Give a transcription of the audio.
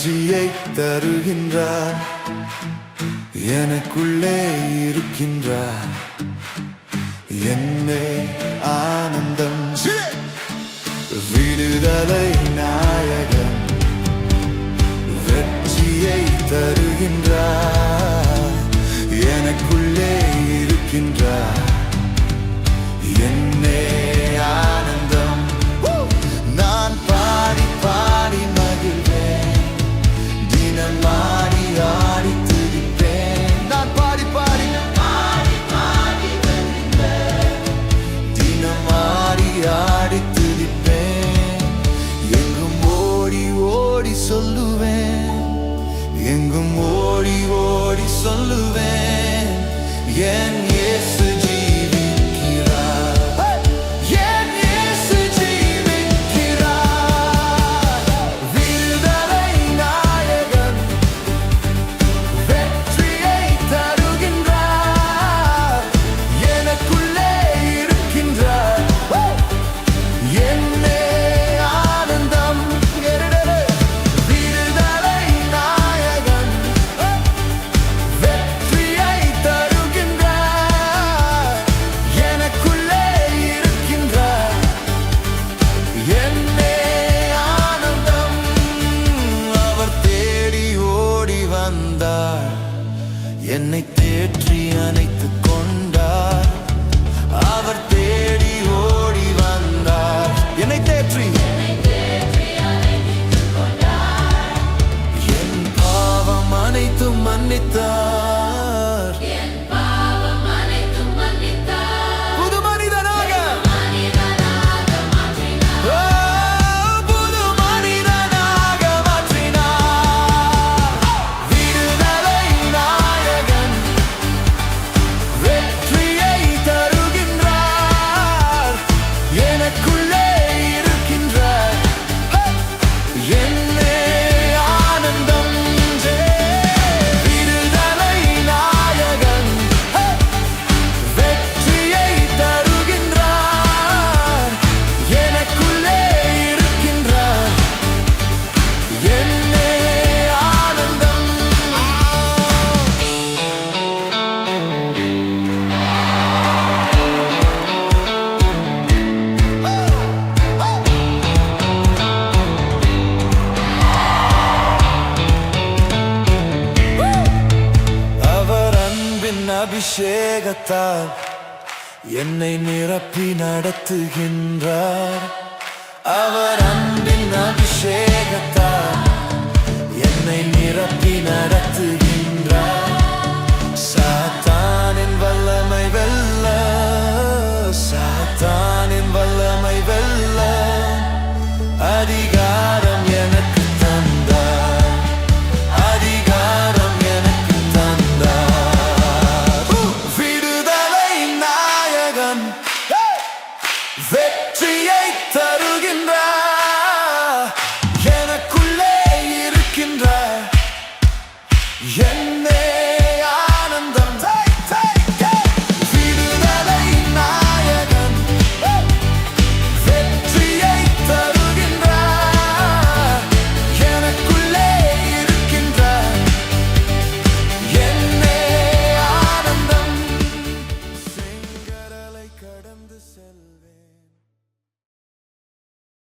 வெற்றியை தருகின்றார், எனக்குள்ளே இருக்கின்றார். என்னே ஆனந்தம், விடுதலை நாயகன் வெற்றியை தருகின்றார், எனக்குள்ளே இருக்கின்றார். என்னே ஆனந்தம், நான் பாடி பாடி மகிழ்வேன், தினம் ஆடி ஆடி துதிப்பேன். நான் பாடி பாடி தினம் ஆடி ஆடி துதிப்பேன். எங்கும் ஓடி ஓடி சொல்லுவேன், எங்கும் ஓடி ஓடி சொல்லுவேன், என் இயேசு ஜீவிக்கிறார், என் இயேசு ஜீவிக்கிறார். விடுதலை நாயகன் வெற்றியை தருகின்றார், எனக்குள்ளே இருக்கின்றார். என்னே ஆனந்தம், விடுதலை நாயகன் வெற்றியை தருகின்றார், எனக்குள்ளே இருக்கின்றார். என்னே ஆனந்தம், அவர் தேடி ஓடி வந்தார், என்னை தேற்றி அணைத்துக் கொண்டார். அவர் தேடி ஓடி வந்தார், என்னை தேற்றி என் பாவம் அனைத்தும் மன்னித்தார். புது மனிதனாக, புது மனிதனாக மாற்றினார். விடுதலை நாயகன் வெற்றியை தருகின்றார், எனக்குள்ளே இருக்கின்றார். என்னே ஆனந்தம், விடுதலை நாயகன் வெற்றியை தருகின்றார், எனக்குள்ளே இருக்கின்றார். என்னே ஆனந்தம். அவர் அன்பின் அபிஷேகத்தால் என்னை நிரப்பி நடத்துகின்றார். அவர் அன்பின் அபிஷேகத்தால் என்னை நிரப்பி நடத்துகின்றார்.